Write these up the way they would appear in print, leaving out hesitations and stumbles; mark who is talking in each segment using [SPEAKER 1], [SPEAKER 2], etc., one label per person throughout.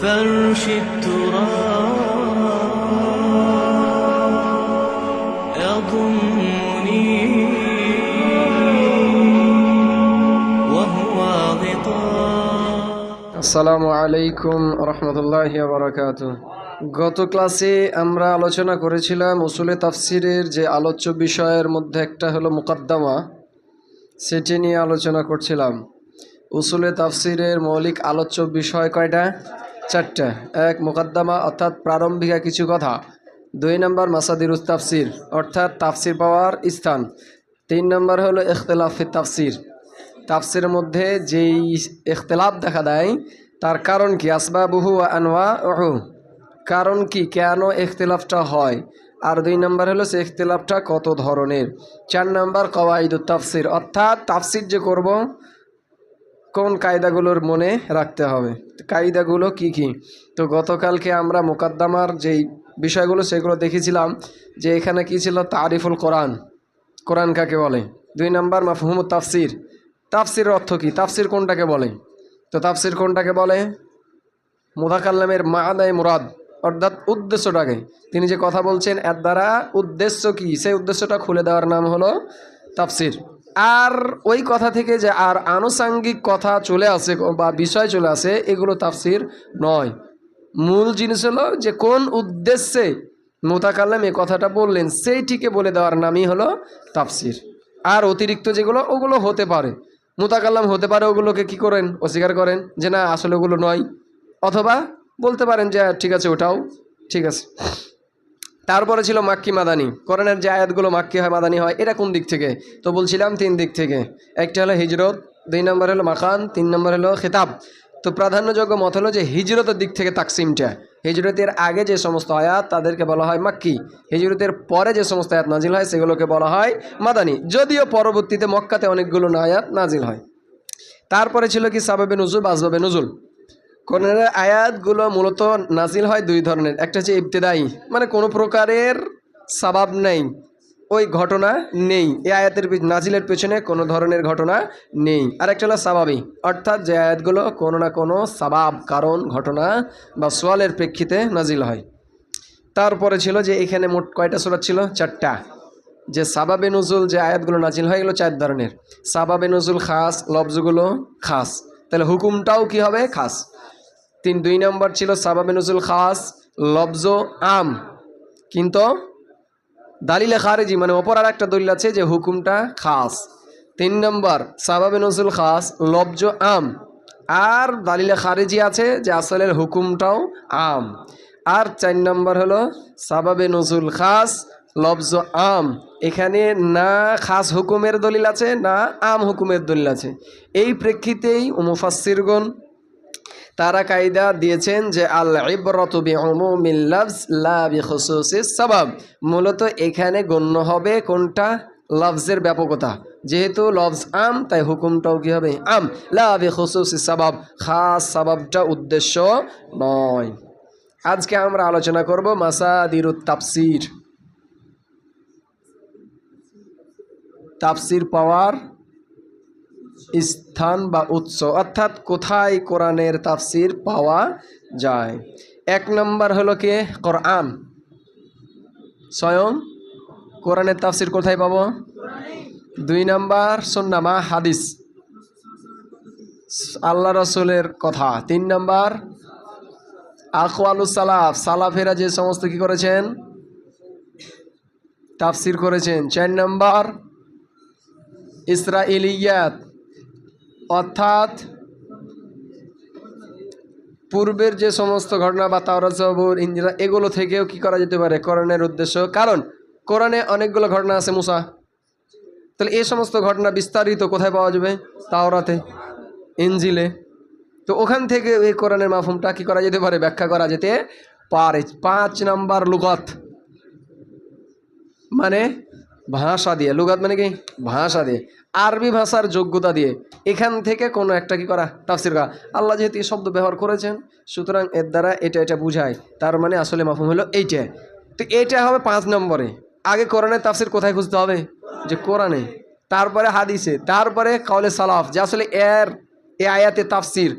[SPEAKER 1] فرش التراب يضمني وهو غطاء
[SPEAKER 2] আসসালামু আলাইকুম রহমতুল্লাহি ওয়া বারাকাতুহু। গত ক্লাসে আমরা আলোচনা করেছিলাম উসুলে তাফসিরের যে আলোচ্য বিষয়ের মধ্যে একটা হলো মুকদ্দমা, সেটি নিয়ে আলোচনা করছিলাম। উসুলে তাফসিরের মৌলিক আলোচ্য বিষয় কয়টা? চারটা। এক, মুকদ্দমা অর্থাৎ প্রারম্ভিকা কিছু কথা। 2 নম্বর মাসাদিরুস তাফসির অর্থাৎ তাফসির পাওয়ার স্থান। 3 নম্বর হলো ইখতিলাফ ফি তাফসির, তাফসিরের মধ্যে যেই ইখতিলাফ দেখা দেয় তার কারণ কি, আসবাবুহু ওয়া আনওয়াউহু, কারণ কি, কেন ইখতিলাফটা হয়। আর 2 নম্বর হলো সে ইখতিলাফটা কত ধরনের। 4 নম্বর কওয়াইদুত তাফসির অর্থাৎ তাফসির যে করব কোন কায়দাগুলোর মনে রাখতে হবে, কায়দাগুলো কি কি। তো গতকালকে আমরা মুকদ্দমার যেই বিষয়গুলো সেগুলো দেখেছিলাম যে এখানে কি ছিল, তারিফুল কোরআন, কোরআন কাকে বলে। 2 নম্বর মাফহুমুত তাফসির, তাফসিরের অর্থ কি, তাফসির কোনটাকে বলে। তো তাফসির কোনটাকে বলে, মুতাকাল্লিমের মা'নায়ে মুরাদ অর্থাৎ উদ্দেশ্যটাকে, তিনি যে কথা বলছেন এর দ্বারা উদ্দেশ্য কি, সেই উদ্দেশ্যটা খুলে দেওয়ার নাম হলো তাফসির। আর ওই কথা থেকে যে আর আনুষাঙ্গিক কথা চলে আসে বা বিষয় চলে আসে, এগুলো তাফসির নয়। মূল জিনিস হলো যে কোন উদ্দেশ্যে মুতাকাল্লিম এই কথাটা বললেন সেইটিকে বলে দেওয়ার নামই হলো তাফসির। আর অতিরিক্ত যেগুলো ওগুলো হতে পারে, মুতাকাল্লিম হতে পারে ওগুলোকে কি করেন, অস্বীকার করেন যে না আসলে ওগুলো নয়, অথবা বলতে পারেন যে ঠিক আছে ওটাও ঠিক আছে। তারপরে ছিল মাক্কি মাদানি, কোরআনের যে আয়াতগুলো মাক্কি হয় মাদানি হয়, এটা কোন দিক থেকে। তো বলছিলাম 3 দিক থেকে। একটা হলো হিজরত, 2 নম্বর হলো মাকান, 3 নম্বর হলো খেতাব। তো প্রাধান্যযোগ্য মত হলো যে হিজরতের দিক থেকে তাকসিমটা, হিজরতের আগে যে সমস্ত আয়াত তাদেরকে বলা হয় মাক্কি, হিজরতের পরে যে সমস্ত আয়াত নাজিল হয় সেগুলোকে বলা হয় মাদানি, যদিও পরবর্তীতে মক্কাতে অনেকগুলো আয়াত নাজিল হয়। তারপরে ছিল কি সাবাবে নুজুল বা আসবাবে নুজুল। কোরআনের আয়াতগুলো মূলত নাজিল হয় 2 ধরনের, একটা হচ্ছে ইবতিদাই, মানে কোনো প্রকারের সাবাব নেই, ওই ঘটনা নেই, এই আয়াতের নাজিলের পেছনে কোনো ধরনের ঘটনা নেই। আর একটা হলো সাবাবি, অর্থাৎ যে আয়াতগুলো কোনো না কোনো সাবাব, কারণ, ঘটনা বা সোয়ালের প্রেক্ষিতে নাজিল হয়। তারপরে ছিল যে এখানে মোট কয়টা সূরা ছিল, 4টা। যে সাবাবে নুজুল যে আয়াতগুলো নাজিল হয় এগুলো 4 ধরনের। সাবাবে নুজুল খাস, লফজগুলো খাস, তাহলে হুকুমটাও কি হবে, খাস। 2 নম্বর ছিল সাবাবে নুজুল খাস, লফজ আম, কিন্তু দালিলে খারিজি, মানে অপর আর একটা দলিল আছে যে হুকুমটা খাস। 3 নম্বর সাবাবে নুজুল খাস, লফজ আম, আর দালিলে খারিজি আছে যে আসলের হুকুমটাও আম। আর 4 নম্বর হলো সাবাবে নুজুল খাস, লফজ আম, এখানে না খাস হুকুমের দলিল আছে না আম হুকুমের দলিল আছে। এই প্রেক্ষিতেই মুফাসসিরগণ তারা কায়দা দিয়েছেন যে আল ইবরাতু বিউমুমিল লাফজ লা বিখুসুসিস সাবাব, মূলত এখানে গণ্য হবে কোনটা, লফজের ব্যাপকতা। যেহেতু লফজ আম তাই হুকুমটাও কি হবে আম, লা বিখুসুসিস সাবাব, খাস সাবাবটা উদ্দেশ্য নয়। আজকে আমরা আলোচনা করব মাসাদিরুত তাফসির, তাফসির পাওয়ার স্থান বা উৎস, অর্থাৎ কোথায় কোরআনের তাফসির পাওয়া যায়। 1 নম্বর হলো কি, কোরআন, স্বয়ং কোরআনের তাফসির কোথায় পাবো, 2 নম্বর সুন্নাহ বা হাদিস, আল্লাহ রসুলের কথা। 3 নম্বর আকওয়ালুস সালাফ, সালাফেরা যে সমস্ত কি করেছেন, তাফসির করেছেন। 4 নম্বর ইসরাইলিয়াত, অর্থাৎ পূর্বের যে সমস্ত ঘটনা বা তাওরাত জবুর ইনজিল এগুলো থেকেও কি করা যেতে পারে কোরআনের উদ্দেশ্য, কারণ কোরআনে অনেকগুলো ঘটনা আছে মুসা, তাহলে এই সমস্ত ঘটনা বিস্তারিত কোথায় পাওয়া যাবে, তাওরাতে, ইনজিলে। তো ওখান থেকে এই কোরআনের মাফহুমটা কি করা যেতে পারে, ব্যাখ্যা করা যেতে পারে। 5 নম্বর লুগাত, মানে ভাষা দিয়ে, লুগাত মানে কি ভাষা দিয়ে, আরবি ভাষার যোগ্যতা দিয়ে এখান থেকে কোনো একটা কি করা, তাফসির করা। আল্লাহ যেহেতু এই শব্দ ব্যবহার করেছেন সুতরাং এর দ্বারা এটা এটা বুঝায়, তার মানে আসলে মাফহুম হলো এইটা। তো এটা হবে 5 নম্বরে। আগে কোরআনের তাফসির কোথায় খুঁজতে হবে, যে কোরআনে, তারপরে হাদিসে, তারপরে কাউলে সালাফ, যে আসলে এর এই আয়াতে তাফসির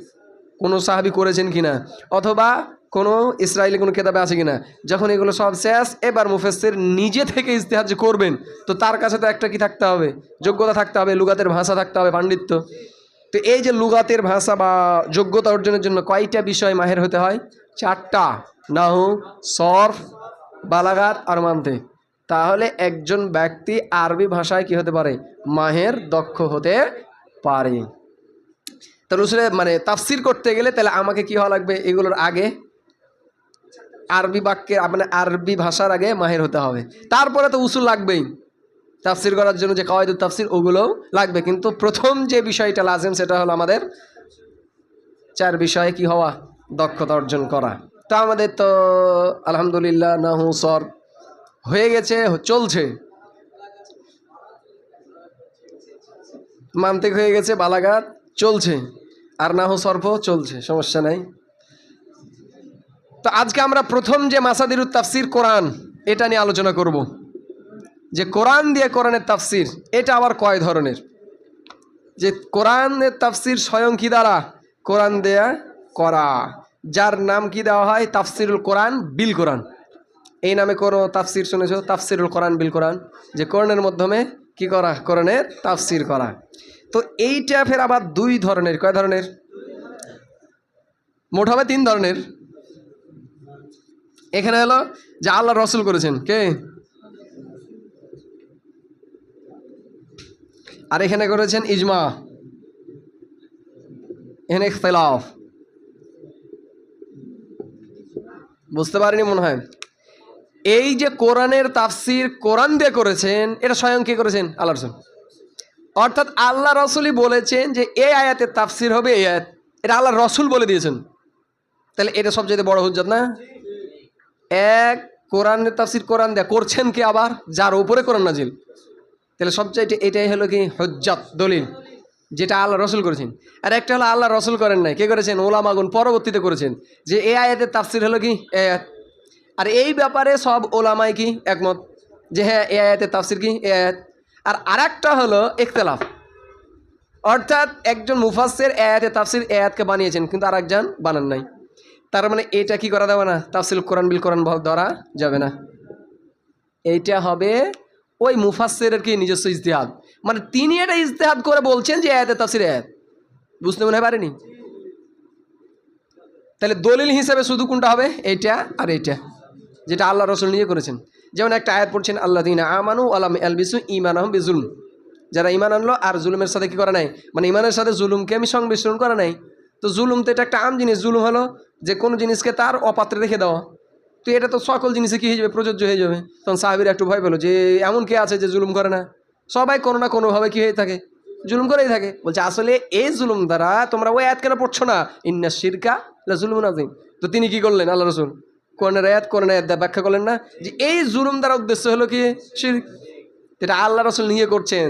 [SPEAKER 2] কোনো সাহাবী করেছেন কিনা, অথবা কোনো ইসরায়েলি কোনো কেতাবে আছে কিনা। যখন এগুলো সব শেষ, এবার মুফাসসির নিজে থেকে ইজতিহাদ যে করবেন, তো তার কাছে তো একটা কি থাকতে হবে, যোগ্যতা থাকতে হবে, লুগাতের ভাষা থাকতে হবে, পাণ্ডিত্য। তো এই যে লুগাতের ভাষা বা যোগ্যতা অর্জনের জন্য কয়টা বিষয় মাহের হতে হয়? 4টা। নাহু, সরফ, বালাগাত আর মানতিক। তাহলে একজন ব্যক্তি আরবি ভাষায় কি হতে পারে? মাহের, দক্ষ হতে পারে। তাহলে উসুলে মানে তাফসির করতে গেলে তাহলে আমাকে কি হওয়া লাগবে? এগুলোর আগে আরবি বাক্যের মানে আরবি ভাষার আগে মাহের হতে হবে। তারপরে তো উসুল লাগবেই তাফসির করার জন্য, যে কাওয়াইদুত তাফসির ওগুলোও লাগবে। কিন্তু প্রথম যে বিষয়টা লাজেম সেটা হলো আমাদের 4 বিষয়ে কি হওয়া? দক্ষতা অর্জন করা। তো আমাদের তো আলহামদুলিল্লাহ নাহু সরফ হয়ে গেছে, চলছে। মান্তিক হয়ে গেছে, বালাগাত চলছে, আর নাহু সরফও চলছে, সমস্যা নাই। তো আজকে আমরা প্রথম যে মাসাদিরুত তাফসির কোরআন, এটা নিয়ে আলোচনা করব, যে কোরআন দিয়ে কোরআনের তাফসির এটা আবার কয় ধরনের। যে কোরআনের তাফসির স্বয়ং কি দ্বারা? কোরআন দেয়া করা, যার নাম কি দেওয়া হয়? তাফসিরুল কোরআন বিল কোরআন। এই নামে কোনো তাফসির শুনেছ? তাফসিরুল কোরআন বিল কোরআন, যে কোরআনের মাধ্যমে কি করা? কোরআনের তাফসির করা। তো এইটা ফের আবার 2 ধরনের। কয় ধরনের? মোট হবে 3 ধরনের। এখানে হলো যে আল্লাহ রসুল করেছেন, কে? আর এখানে করেছেন ইজমা, এখানে ইখতিলাফ। বুঝতে পারিনি মনে হয়। এই যে কোরআনের তাফসির কোরআন দিয়ে করেছেন, এটা স্বয়ং কে করেছেন? আল্লাহ রসুল। অর্থাৎ আল্লাহ রসুলই বলেছেন যে এই আয়াতের তাফসির হবে এই আয়াত, এটা আল্লাহ রসুল বলে দিয়েছেন। তাহলে এটা সবচেয়ে বড় হুজ্জত না? এক, কোরআনের তাফসির কোরআন দেয়া করছেন কে? আবার যার উপরে কোরআন নাজিল। তাহলে সবচেয়ে এটাই হলো কি? হুজ্জত, দলিল, যেটা আল্লাহ রসুল করেছেন। আর একটা হলো আল্লাহ রসুল করেন নাই, কে করেছেন? ওলামাগুন পরবর্তীতে করেছেন, যে এই আয়াতের তাফসির হলো কি? এই আয়াত। আর এই ব্যাপারে সব ওলামাই কি একমত, যে হ্যাঁ এই আয়াতের তাফসির কি? এই আয়াত। আর আরেকটা হলো ইখতিলাফ, অর্থাৎ একজন মুফাসসির আয়াতের তাফসির আয়াতকে বানিয়েছেন, কিন্তু আরেকজন বানান নাই। তার মানে এটা কি করা যাবে না? তাফসির কোরআন বিল কোরআন ধরা যাবে না। এইটা হবে ওই মুফাসসিরের কি নিজস্ব ইজতিহাদ, মানে তিনি এটা ইজতিহাদ করে বলছেন যে আয়াতের তাফসির আয়াত। বুঝতে মনে পারেনি? তাহলে দলিল হিসেবে শুধু কোনটা হবে? এইটা আর এইটা, যেটা আল্লাহ রসুল নিজে করেছেন। যেমন একটা আয়াত পড়ছেন, আল্লাযীনা আমানু ওয়া লাম ইয়ালবিসু ঈমানাহুম বিজুলম, যারা ঈমান আনলো আর জুলুমের সাথে কি করা নাই, মানে ঈমানের সাথে জুলুমকে আমি সংমিশ্রণ করা নাই। তো জুলুম তো এটা একটা আম জিনিস। জুলুম হলো যে কোনো জিনিসকে তার অপাত্রে রেখে দেওয়া। তো এটা তো সকল জিনিসে কি হয়ে যাবে? প্রযোজ্য হয়ে যাবে। তখন সাহাবীরা একটু ভয় পেল যে এমন কে আছে যে জুলুম করে না? সবাই কোনো না কোনোভাবে কি হয়ে থাকে? জুলুম করেই থাকে। বলছে আসলে এই জুলুম দ্বারা তোমরা ওই আয়াত কেন পড়ছো না? ইন্না শিরকা লা জুলুমুন আযীম। তো তিনি কি করলেন? আল্লাহ রাসূল কোরআনের আয়াত ব্যাখ্যা করলেন না, যে এই জুলুম দ্বারা উদ্দেশ্য হলো কি? শিরক। এটা আল্লাহ রাসূল নিয়ে করছেন,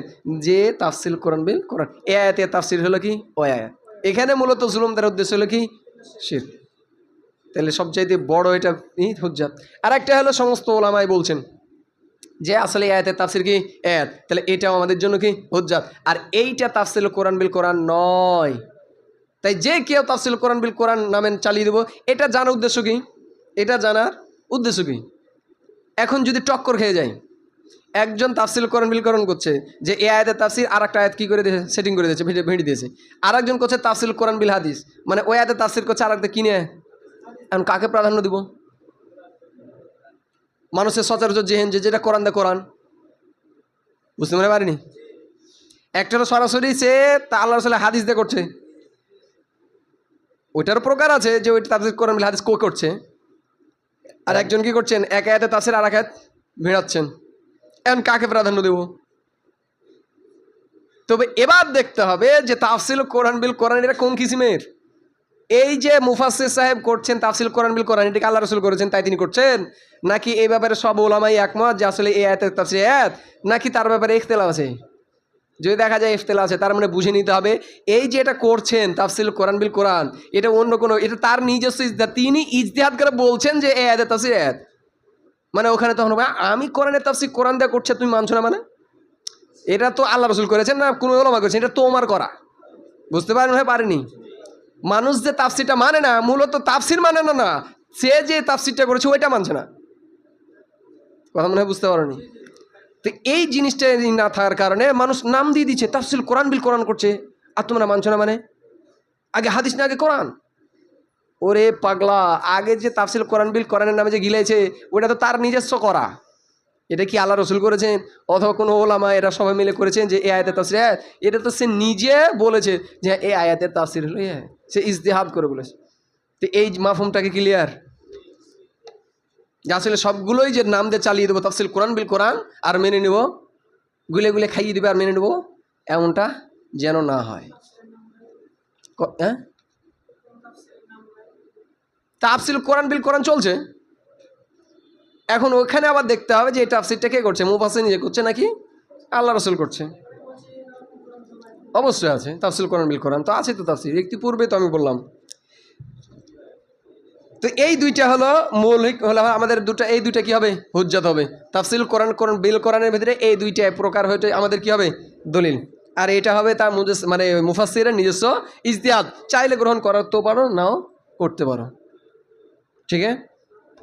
[SPEAKER 2] যে তাফসির কোরআন বিল কোরআন। এই আয়াতের তাফসির হলো কি? ওই আয়াত। এখানে মূলত জুলুম দ্বারা উদ্দেশ্য হলো কি? শিরক। তাহলে সবচাইতে বড় এটা হুজ্জাত। আর একটা হলো সমস্ত ওলামাই বলছেন যে আসলে এই আয়াতের তাফসির কি? আয়াত। তাহলে এটাও আমাদের জন্য কি? হুজ্জাত। আর এইটা তাফসির কোরআন বিল কোরআন নয়। তাই যে কেউ তাফসির কোরআন বিল কোরআন নামেন চালিয়ে দেবো, এটা জানার উদ্দেশ্য কি? এটা জানার উদ্দেশ্য কি? এখন যদি টক্কর খেয়ে যায়, একজন তাফসির কোরআন বিল কোরআন করছে যে এই আয়াতের তাফসির, আর একটা আয়াত কি করে দিয়েছে? সেটিং করে দিয়েছে, ভেঙে দিয়েছে। আর একজন করছে তাফসির কোরআন বিল হাদিস, মানে ওই আয়াতের তাফসির করছে, আর একটা কিনে। এখন কাকে প্রাধান্য দিব? মানুষের সচরাচর জেহেন যে যেটা কোরআন দা কোরআন। বুঝতে মনে পারিনি? একটা সরাসরি সে তা আল্লাহ রাসূলের হাদিস দিয়ে করছে, ওইটারও প্রকার আছে যে ওইটা তাফসির কোরআন বিল হাদিস করছে। আর একজন কি করছেন? এক আয়াতে তাফসির আর এক আয়াত ভিড়াচ্ছেন। এখন কাকে প্রাধান্য দেব? তবে এবার দেখতে হবে যে তাফসির কোরআন বিল কোরআন এটা কোন কিসিমের। এই যে মুফাসসির সাহেব করছেন তাফসির কোরআন বিল কোরআন, এটাকে আল্লাহ রাসূল করেছেন তাই তিনি করছেন, নাকি এই ব্যাপারে সব ওলামাই একমত যে আসলে এই আয়াতের তাফসির আয়াত, নাকি তার ব্যাপারে ইখতিলাফ আছে? যদি দেখা যায় ইখতিলাফ আছে, তার মানে বুঝে নিতে হবে এই যে এটা করছেন তাফসির কোরআন বিল কোরআন, এটা অন্য কোনো, এটা তার নিজস্ব ইজতিহাদ। তিনি ইজতিহাদ করে বলছেন যে এই আয়াতের তাফসির আয়াত, মানে ওখানে তখন আমি কোরআনের তাফসির কোরআন দিয়ে করছে, তুমি মানছো না? মানে এটা তো আল্লাহ রাসূল করেছেন না কোনো ওলামা করেছেন, এটা তোমার করা। বুঝতে পারেন? হয় পারেনি? মানুষ যে তাফসিরটা মানে না, মূলত তাফসির মানে না, না সে যে তাফসিরটা করেছে ওইটা মানছে না। কথা মনে হয় বুঝতে পারোনি? তো এই জিনিসটা না থাকার কারণে মানুষ নাম দিয়ে দিচ্ছে তাফসির কোরআন বিল কোরআন করছে, আর তোমরা মানছো না মানে? আগে হাদিস না আগে কোরআন? ওরে পাগলা, আগে যে তাফসিল কোরআন বিল কোরআনের নামে যে গিলেছে ওটা তো তার নিজস্ব করা। এটা কি আল্লাহ রসুল করেছেন অথবা কোনো ওলামা এরা সবাই মিলে করেছেন যে এই আয়াতের তাফসির? এটা তো সে নিজে বলেছে যে এই আয়াতের তাফসির হলো, সে ইজতিহাদ করে বলেছে। তো এই মাফহুমটাকে ক্লিয়ার যে আসলে সবগুলোই যে নাম দিয়ে চালিয়ে দেবো তাফসিল কোরআন বিল কোরআন আর মেনে নেব, গুলে গুলে খাইয়ে দেবে আর মেনে নেব, এমনটা যেন না হয়। হ্যাঁ, তাফসিল কোরআন বিল কোরআন চলছে। এখন ওখানে আবার দেখতে হবে যে এই তাফসিরটা কে করছে, মুফাসসির নিজে করছে নাকি আল্লাহ রসুল করছে? অবশ্যই আছে তাফসিল কোরআন বিল কোরআন, তো আছে তো তাফসির, একটু পূর্বে তো আমি বললাম। তো এই দুইটা হলো মৌলিক হলো আমাদের দুটো, এই দুইটা কি হবে হুজ্জাত হবে। তাফসিল কোরআন কোরআন বিল কোরআনের ভিতরে এই দুইটা প্রকার হইতে আমাদের কি হবে দলিল, আর এটা হবে তার মানে মুফাসসিরের নিজস্ব ইজতিহাদ, চাইলে গ্রহণ করতে পারো নাও করতে পারো, ঠিক আছে,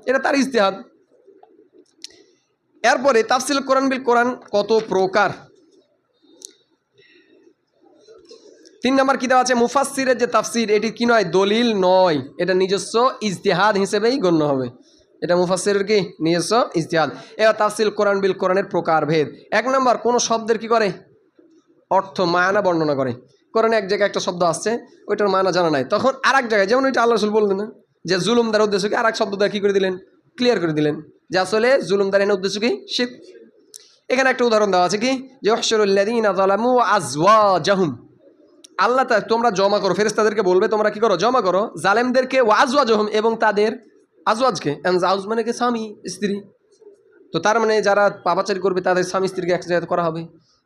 [SPEAKER 2] এটা তার ইজতিহাদ। এরপরে তাফসিল কোরআন বিল কোরআন কত প্রকার? 3 নম্বর কি দেওয়া আছে, মুফাসসিরের যে তাফসির এটি কি নয় দলিল নয়, এটা নিজস্ব ইজতিহাদ হিসেবেই গণ্য হবে। এটা মুফাসসিরের কি নিজস্ব ইজতিহাদ। এবার তাফসিল কোরআন বিল কোরআনের প্রকারভেদ। 1 নম্বর, কোনো শব্দের কি করে অর্থ মায়না বর্ণনা করে। কোরআনে এক জায়গায় একটা শব্দ আসছে, ওইটার মায়না জানা নাই, তখন আর এক জায়গায়, যেমন ওইটা আল্লাহ রাসূল বললেন না যে জুলুমদার উদ্দেশ্যকে আর এক শব্দ দিয়ে কী করে দিলেন, ক্লিয়ার করে দিলেন যে আসলে জুলুমদার এনে উদ্দেশ্য কি শিরক। এখানে একটা উদাহরণ দেওয়া আছে কি, যে ইহশুরুল্লাযীনা যালামু আযওয়াজাহুম, আল্লাহ তোমরা জমা করো, ফেরেশতাদেরকে বলবে তোমরা কি করো জমা করো জালেমদেরকে, ওয়া আযওয়াজহুম এবং তাদের আজওয়াজকে, আজওয়াজ মানে কি স্বামী স্ত্রী, তো তার মানে যারা পাপাচারী করবে তাদের স্বামী স্ত্রীকে এক জায়গায় করা হবে।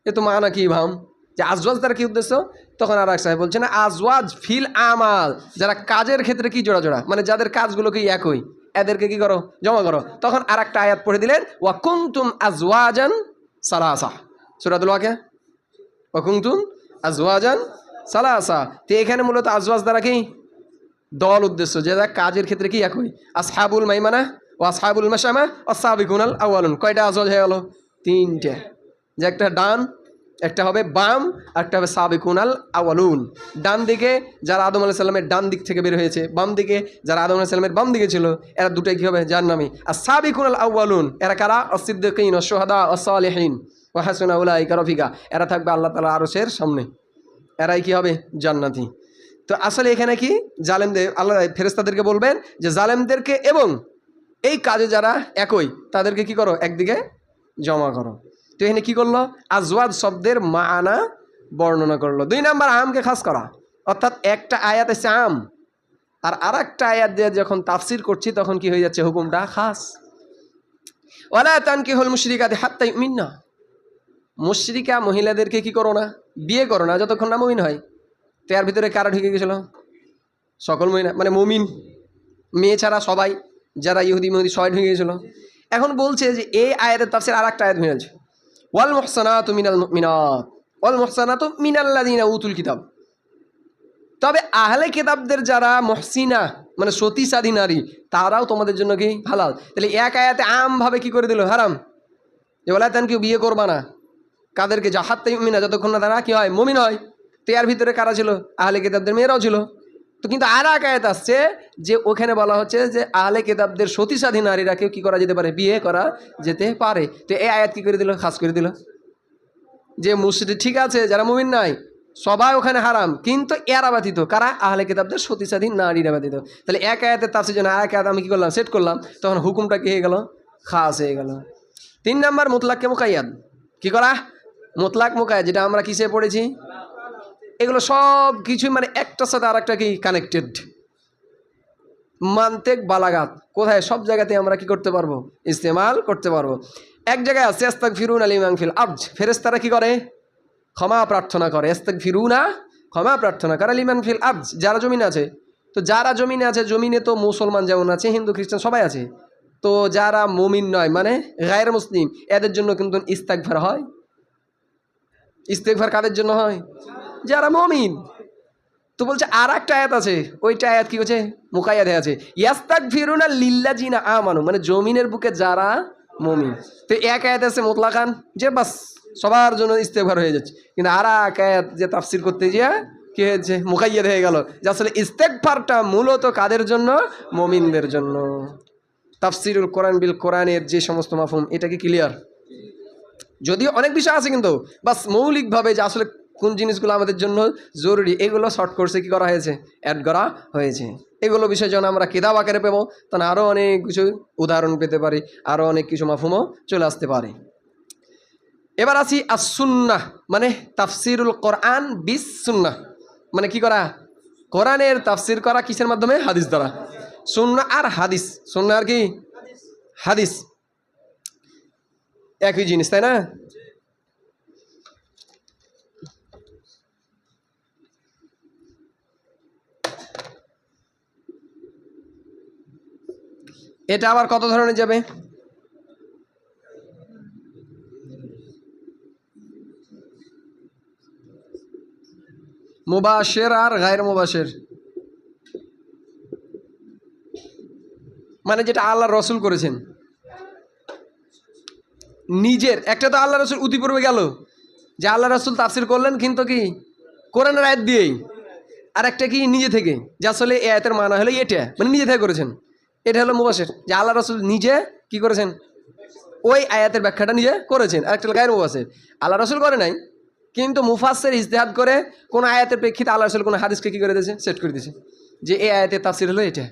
[SPEAKER 2] এ তো মানা কি ভাম, যে আজওয়াজ তার কি উদ্দেশ্য? তখন আর এক সাহেব বলছে না আজওয়াজ ফিল আমাল, যারা কাজের ক্ষেত্রে কি জোড়া জোড়া, মানে যাদের কাজগুলো কি একই, এদেরকে কি করো জমা করো। তখন আর একটা আয়াত পড়ে দিলেন, ওয়া কুনতুম আজওয়াজান সালাসা, সূরাতুল ওয়াকিয়া, ওয়া কুনতুম আজওয়াজান সালাসা। তো এখানে মূলত আজওয়াজ দ্বারা কি দল উদ্দেশ্য, যারা কাজের ক্ষেত্রে কি একই, আসহাবুল মাইমানা ও আসহাবুল মাশামা আস-সাবিকুনাল আউয়ালুন। কয়টা আজওয়াজ হয়ে গেল? 3টে, যে একটা ডান, একটা হবে বাম, একটা হবে সাবিকুনাল আউয়ালুন। ডান দিকে যারা আদম আলাইহিস সালামের ডান দিক থেকে বের হয়েছে, বাম দিকে যারা আদম আলাইহিস সালামের বাম দিকে ছিল, এরা দুটাই কি হবে জাহান্নামী। আর সাবিকুনাল আউয়ালুন এরা কারা? আস-সিদ্দিকিন ওয়াস শুহাদা ওয়াস সালিহিন ওয়া হাসুনা উলাইকা রফিকা, এরা থাকবে আল্লাহ তাআলার আরশের সামনে, এরাই কি হবে জান্নাতি। তো আসলে এখানে কি জালেমদের আল্লাহ ফেরেশতাদেরকে বলবেন যে জালেমদেরকে এবং এই কাজে যারা একই তাদেরকে কি করো একদিকে জমা করো। তো এখানে কি করলো, আজওয়াজ শব্দের মানা বর্ণনা করলো। 2 নম্বর, আমকে খাস করা, অর্থাৎ একটা আয়াত এসে আম আর আরেকটা আয়াত দিয়ে যখন তাফসির করছি তখন কি হয়ে যাচ্ছে হুকুমটা খাস। ওয়ালা তানকিহুল মুশরিকাতি হাত্তা ইউমিননা, মুশরিকা মহিলাদেরকে কি করো না বিয়ে করো না যতক্ষণ না মুমিন হয়। তো এর ভিতরে কারা ঢুকে গেছিল? সকল মহিলা, মানে মুমিন মেয়ে ছাড়া সবাই, যারা ইহুদি মুহুদি সবাই ঢুকে গেছিল। এখন বলছে যে এই আয়াতের তাফসির আর একটা আয়াত হয়েছে, ওয়াল মুহসানাতু মিনাল মুমিনাত ওয়াল মুহসানাতু মিনাল্লাযিনা উতুল কিতাব। তবে আহলে কিতাবদের যারা মুহসিনা মানে সতীসাধী নারী, তারাও তোমাদের জন্য কি হালাল। তাহলে এক আয়াতে আমভাবে কি করে দিল হারাম, যে ওলা তান কেউ বিয়ে করবা না কাদেরকে, হাত্তা ইউমিনা যতক্ষণ না তারা কি হয় মুমিন হয়। তো এর ভিতরে কারা ছিল? আহলে কিতাবদের মেয়েরাও ছিল। তো কিন্তু আর এক আয়াত আসছে যে ওখানে বলা হচ্ছে যে আহলে কিতাবদের সতীসাধী নারীরাকেও কি করা যেতে পারে, বিয়ে করা যেতে পারে। তো এই আয়াত কি করে দিল, খাস করে দিল যে মুশরিক ঠিক আছে যারা মুমিন নাই সবাই ওখানে হারাম, কিন্তু এরা ব্যতীত কারা? আহলে কিতাবদের সতীসাধী নারীরা ব্যতীত। তাহলে এক আয়াতের তাফসীর জন্য আর এক আয়াত আমি কি করলাম সেট করলাম, তখন হুকুমটা কি হয়ে গেল, খাস হয়ে গেল। 3 নম্বর, মুতলাককে মুকাইয়াদ কি করা, মুতলাক মুকাইয়াদ, যেটা আমরা কিসে পড়েছি, এগুলো সব কিছুই মানে একটার সাথে আর একটা কি কানেক্টেড। মান্তেক বালাগাত কোথায়, সব জায়গাতে আমরা কি করতে পারবো, ইস্তেমাল করতে পারবো। এক জায়গায় আছে আস্তাগফিরুনা লিমান ফিল আরজ, ফেরেশতারা কি করে, ক্ষমা প্রার্থনা করে। আস্তাগফিরুনা ক্ষমা প্রার্থনা করে, লিমান ফিল আরজ যারা জমিনে আছে। তো যারা জমিনে আছে, জমিনে তো মুসলমান যেমন আছে, হিন্দু খ্রিস্টান সবাই আছে। তো যারা মুমিন নয় মানে গায়র মুসলিম, এদের জন্য কিন্তু ইস্তেগফার হয়। ইস্তেগফার কাদের জন্য হয়? যারা মুমিন। তো বলছে আর একটা আয়াত আছে, ওইটা আয়াত কি হচ্ছে মুকাইয়াদে আছে, ইয়াস্তাগফিরুনা লিল্লাযিনা আমানু, মানে জমিনের বুকে যারা মুমিন। তো এক আয়াত আছে মুতলাকান যে বাস সবার জন্য ইস্তেগফার হয়ে যাচ্ছে, কিন্তু আর এক আয়াত যে তাফসির করতে গিয়ে কি হয়েছে মুকাইয়াদ হয়ে গেল যে আসলে ইস্তেগফারটা মূলত কাদের জন্য, মুমিনদের জন্য। তাফসিরুল কোরআন বিল কোরআনের যে সমস্ত মাফহুম, এটা কি ক্লিয়ার? যদিও অনেক বিষয় আছে কিন্তু বাস মৌলিকভাবে যে আসলে কোন জিনিসগুলো আমাদের জন্য জরুরি এগুলো শর্ট কোর্সে কী করা হয়েছে, অ্যাড করা হয়েছে। এগুলো বিষয় যখন আমরা কিতাব আকারে পেব তখন আরও অনেক কিছু উদাহরণ পেতে পারি, আরও অনেক কিছু মাফহুমও চলে আসতে পারে। এবার আসি as-সুন্নাহ, মানে তাফসিরুল কোরআন বিস সুন্নাহ, মানে কি করা, কোরআনের তাফসির করা কিসের মাধ্যমে, হাদিস দ্বারা। সুন্নাহ আর হাদিস, সুন্নাহ আর কি হাদিস একই জিনিস, তাই না? এটা আবার কত ধরনের যাবে, মুবাশির আর গায়র মুবাশির, মানে যেটা আল্লাহ রসুল করেছেন নিজের। একটা তো আল্লাহ রসুল উতিপূর্বে গেল যে আল্লাহ রসুল তাফসির করলেন কিন্তু কি কোরআনের আয়াত দিয়েই, আর একটা কি নিজে থেকে, যে আসলে এই আয়াতের মানা হলো এটা, মানে নিজে থেকে করেছেন, এটা হলো মুবাশির, যে আল্লাহ রসুল নিজে কি করেছেন ওই আয়াতের ব্যাখ্যাটা নিজে করেছেন। আর একটা গায়র মুবাশির, আল্লাহ রসুল করে নাই কিন্তু মুফাসসির ইজতিহাদ করে কোন আয়াতের প্রেক্ষিতে আল্লাহ রসুল কোন হাদিসকে কি করে দিয়েছে, সেট করে দিয়েছে যে এই আয়াতের তাফসির হলো এটা।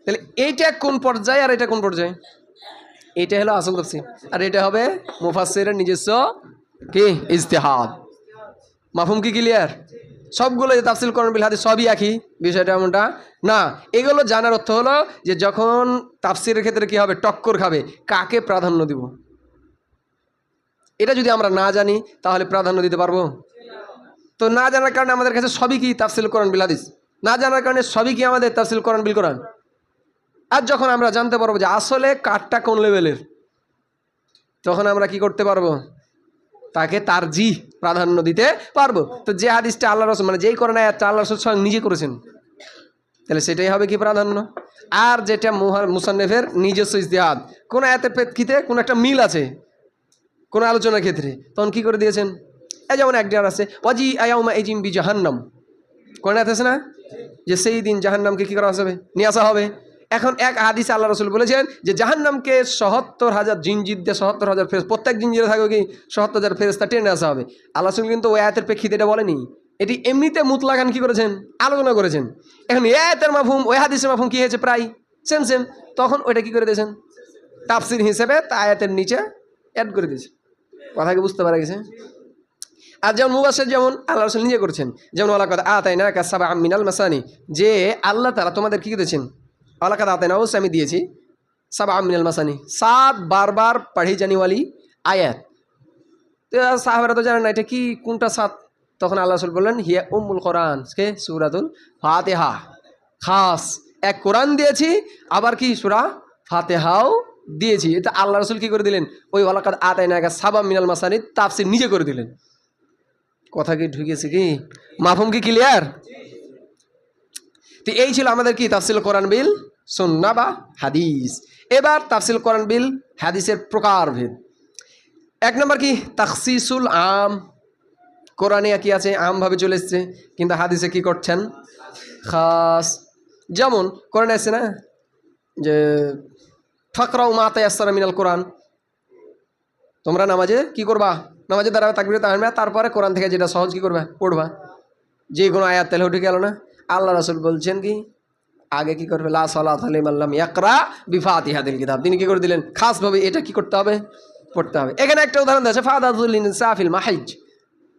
[SPEAKER 2] তাহলে এইটা কোন পর্যায়ে আর এটা কোন পর্যায়ে, এটা হলো আসল তাফসির, আর এটা হবে মুফাসসিরের নিজস্ব কি ইজতিহাদ। মাফহুম কি ক্লিয়ার? সবগুলো যে তাফসির কোরআন বিল হাদিস সবই একই, বিষয়টা এমনটা না। এগুলো জানার অর্থ হলো যে যখন তাফসিরের ক্ষেত্রে কি হবে, টক্কর খাবে, কাকে প্রাধান্য দিব, এটা যদি আমরা না জানি তাহলে প্রাধান্য দিতে পারবো? তো না জানার কারণে আমাদের কাছে সবই কি তাফসির কোরআন বিল হাদিস, না জানার কারণে সবই কি আমাদের তাফসির কোরআন বিল কোরআন। আর যখন আমরা জানতে পারবো যে আসলে কারটা কোন লেভেলের, তখন আমরা কি করতে পারবো, তাকে তারজিহ প্রাধান্য দিতে পারবো। তো যে হাদিসটা আল্লাহ রসুল, মানে যেই কোরআন আয়াতটা আল্লাহ রসুল স্বয়ং নিজে করেছেন, তাহলে সেটাই হবে কি প্রাধান্য। আর যেটা মুসান্নিফের নিজস্ব ইজতিহাদ, কোন আয়াতের প্রেক্ষিতে কোন একটা মিল আছে কোন আলোচনার ক্ষেত্রে, তখন কি করে দিয়েছেন। এই যেমন একজন আছে ওয়াজি আয়াউমা এজিম বি জাহান্নাম, কোন আয়াত আছে না, যে সেই দিন জাহান্নামকে কি করা হবে, নিয়ে আসা হবে। এখন এক হাদিসে আল্লাহ রসুল বলেছেন যে জাহান্নামকে ৭৭,০০০ জিনজির দিয়ে ৭৭,০০০ ফেরেশতা, প্রত্যেক জিনজিরে থাকবে কি ৭৭,০০০ ফেরেশতা টেনে আসা হবে। আল্লাহ রসুল কিন্তু ওই আয়াতের প্রেক্ষিতে এটা বলেনি, এটি এমনিতে মুতলাকান কি করেছেন, আলোচনা করেছেন। এখন এই আয়াতের মাফহুম ওই হাদিসের মাফহুম কি হয়েছে, প্রায় সেম সেম, তখন ওইটা কি করে দিয়েছেন, তাফসির হিসেবে তা আয়াতের নিচে অ্যাড করে দিয়েছে। কথা কি বুঝতে পারা গেছে? আর যেমন মুবাশশির যেমন আল্লাহ রাসূল নিজে করেছেন, যেমন ওয়ালাকাদ আতাইনাকা সাবআম মিনাল মাসানি, যে আল্লাহ তাআলা তোমাদের কি দিয়েছেন, ওয়ালাকাদ আতাইনা অবশ্যই আমি দিয়েছি, সাবআম মিনাল মাসানি 7 বারবার পড়ি জানি ওয়ালি আয়াত। তো সাহাবারা তো জানেন না এটা কি কোনটা 7, তখন আল্লাহ রাসূল বললেন হিয়া উম্মুল কোরআন, কে সূরাতুল ফাতিহা, খাস এক কোরআন দিয়েছি, আবার কি সূরা ফাতিহাও দিয়েছি। এটা আল্লাহ রাসূল কি করে দিলেন, ওই ওয়ালাকাদ আতাইনাকা সাবআম মিনাল মাসানি তাফসীর নিজে করে দিলেন। কথা কি ঢুকেছে কি, মাফহুম কি ক্লিয়ার? তো এই ছিল আমাদের কি তাফসীর কোরআন বিল সুন্নাহ বা হাদিস। এবার তাফসীর কোরআন বিল হাদিসের প্রকারভেদ। এক নম্বর কি তাখসিসুল আম, কোরআনে কি আছে আমভাবে চলে এসছে, কিন্তু হাদিসে কি করছেন খাস। যেমন কোরআনে আছে না যে ফাকরাউ মা তায়াসসারা মিনাল কোরআন, তোমরা নামাজে কি করবা, নামাজে দাঁড়াবে তাকবীরে তাহমিদ, তারপরে কোরআন থেকে যেটা সহজ কি করবে পড়বা, যে কোনো আয়াত তেলে উঠে গেল না। আল্লাহ রাসূল বলছেন কি আগে কি করবে, লা সালাতা লিমান লাম ইয়াকরা বিফাতিহাতিল কিতাব, তিনি কি করে দিলেন খাসভাবে এটা কি করতে হবে, পড়তে হবে। এখানে একটা উদাহরণ আছে ফাতাজিলুন নিসা ফিল মাহিজ,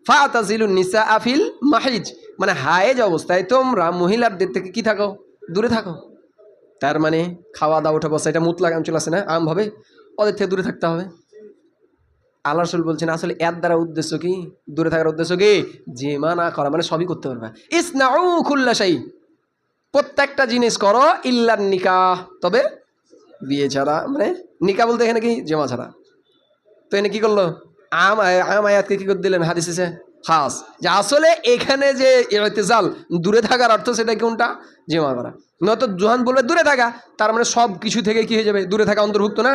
[SPEAKER 2] ফাতাজিলুন নিসা ফিল মাহিজ, মানে হায়েজ অবস্থায় তোমরা মহিলাদের থেকে কি থাকো, দূরে থাকো। তার মানে খাওয়া দাওয়া ওঠা বসা এটা মুতলাক অঞ্চল আছে না, আমভাবে ওদের থেকে দূরে থাকতে হবে। আল্লাহ রাসূল বলছেন আসলে এর দ্বারা উদ্দেশ্য কি, দূরে থাকার উদ্দেশ্য কি, যে মানা করা, মানে সবই করতে পারবে। ইসনাউ কুল্লা শাই, প্রত্যেকটা জিনিস করো ইল্লান নিকাহ, তবে বিয়ে ছাড়া, মানে নিকাহ বলতে এখানে কি জমা ছাড়া। তো এনে কি করলো, আম আয়াতকে কি করে দিলেন হাদিসে খাস, যে আসলে এখানে যে ইতিজাল দূরে থাকার অর্থ সেটা কোনটা, জমা করা। নয়তো যখন বলবে দূরে থাকা, তার মানে সব কিছু থেকে কি হয়ে যাবে, দূরে থাকা অন্তর্ভুক্ত না।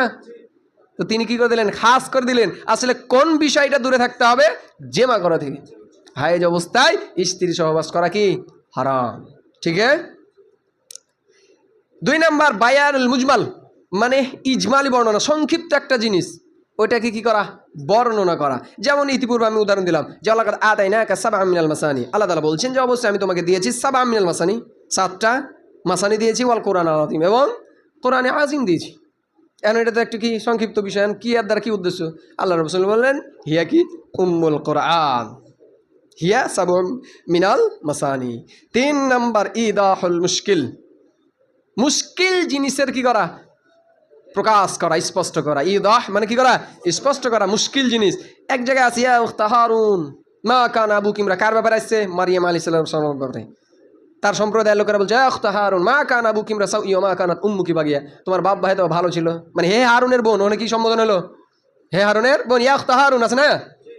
[SPEAKER 2] তো তিনি কি করে দিলেন, খাস করে দিলেন আসলে কোন বিষয়টা দূরে থাকতে হবে, জেমা করা থেকে। হায়েজ অবস্থায় স্ত্রী সহবাস করা কি হারাম। ঠিক আছে। 2 নাম্বার বায়ানুল মুজমাল, মানে ইজমালি বর্ণনা, সংক্ষিপ্ত একটা জিনিস ওইটাকে কি করা, বর্ণনা করা। যেমন ইতিপূর্বে আমি উদাহরণ দিলাম যে আল্লাহ আতাইনাকা সাবআম মিনাল মাসানি, আল্লাহ তাআলা বলছেন যে অবশ্যই আমি তোমাকে দিয়েছি সাবআম মিনাল মাসানি, 7টা মাসানি দিয়েছি, ওয়াল কোরআন আল আযীম, এবং কোরআনে আযীম দিয়েছি। এখন এটা তো একটু কি সংক্ষিপ্ত বিষয়, কি এর দ্বারা কি উদ্দেশ্য, আল্লাহ রাসূল বললেন হিয়া কি উম্মুল কোরআন, হিয়া সাবআম মিনাল মাসানি। 3 নাম্বার ইদাহুল মুশকিল, মুশকিল জিনিসের কি করা, প্রকাশ করা, স্পষ্ট করা। ইদাহ মানে কি করা, স্পষ্ট করা মুশকিল জিনিস। এক জায়গায় আছে ইয়া উখতা হারুন মা কানা আবুকি ইমরা, কার ব্যাপারে আসছে, মারিয়াম আলাইহিস সালামের ব্যাপারে। তার সম্প্রদায়ের লোকেরা বলছে ইয়া উখতা হারুন মা কানা আবুকি ইমরা সাউইয়া মা কানাত উম্মুকি বাগিয়া, তোমার বাপ ভাই তো ভালো ছিল, মানে হে হারুনের বোন, ওখানে কি সম্বোধন হলো, হে হারুনের বোন। ইয়া উখতা হারুন আছে না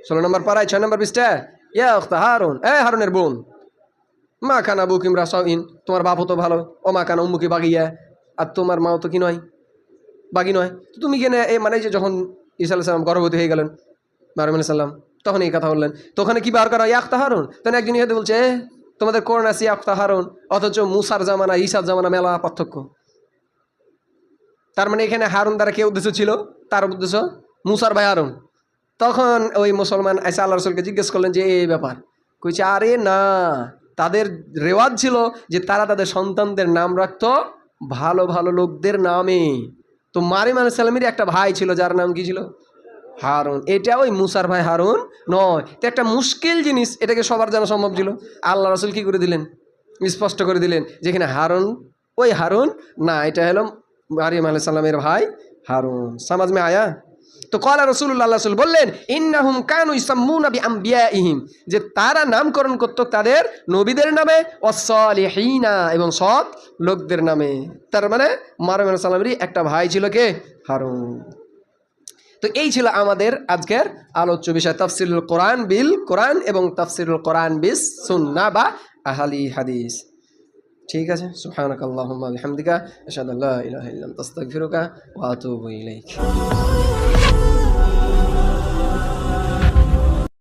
[SPEAKER 2] 16 নম্বর পারায় 6 নম্বর পৃষ্ঠা, ইয়া উখতা হারুন, এ হারুনের বোন, মা কানা আবুকি ইমরা সাউইন, তোমার বাপও তো ভালো, ও মা কানা উম্মুকি বাগিয়া, আর তোমার মাও তো কি নয়, বাকি নয়। তো তুমি কেন এই মানে যে যখন ঈসা আলাইহিস সালাম গর্ভবতী হয়ে গেলেন, মারিয়াম আলাইহিস সালাম, তখন এই কথা বললেন। তো ওখানে কি বার করা, ইয়াক্তা হারুন। তখন একজন ইহাতে বলছে তোমাদের কোরআন আছে ইয়াক্তা হারুন, অথচ মুসার জামানা ঈসার জামানা মেলা পার্থক্য। তার মানে এখানে হারুন দ্বারা কে উদ্দেশ্য ছিল, তার উদ্দেশ্য মুসার ভাই হারুন। তখন ওই মুসলমান আইসা আল্লাহ রাসূলকে জিজ্ঞেস করলেন যে এই ব্যাপার, কইছে আরে না, তাদের রেওয়াজ ছিল যে তারা তাদের সন্তানদের নাম রাখতো ভালো ভালো লোকদের নামে। তো মারিয়াম আলাইহিস সালামের একটা ভাই ছিল যার নাম কি ছিল, হারুন। এটা ওই মুসার ভাই হারুন নয়। তো একটা মুশকিল জিনিস, এটাকে সবার জানা সম্ভব ছিল, আল্লাহ রাসূল কি করে দিলেন, স্পষ্ট করে দিলেন যেখানে হারুন ওই হারুন না, এটা হলো মারিয়াম আলাইহিস সালামের ভাই হারুন। সমাজ মে আয়া। তো কলা রাসূলুল্লাহ রাসূল বললেন ইন্নাহুম কানু ইসাম্মুনা বিআম্বিয়াইহিম, যে তারা নামকরণ করত তাদের নবীদের নামে, ওয়াসসালিহিনা এবং সৎ লোকদের নামে। তার মানে মারিয়াম আলাইহিস সালামেরই একটা ভাই ছিল কে, হারুন। তো এই ছিল আমাদের আজকের আলোচ্য বিষয়, তাফসিরুল কোরআন বিল কোরআন এবং তাফসিরুল কোরআন বিস সুন্নাহ বা আহলি হাদিস। ঠিক আছে, সুবহানাকাল্লাহুম্মা বিহামদিকা আশহাদু আল্লা ইলাহা ইল্লা আনতা আস্তাগফিরুকা ওয়া আতুবু ইলাইক।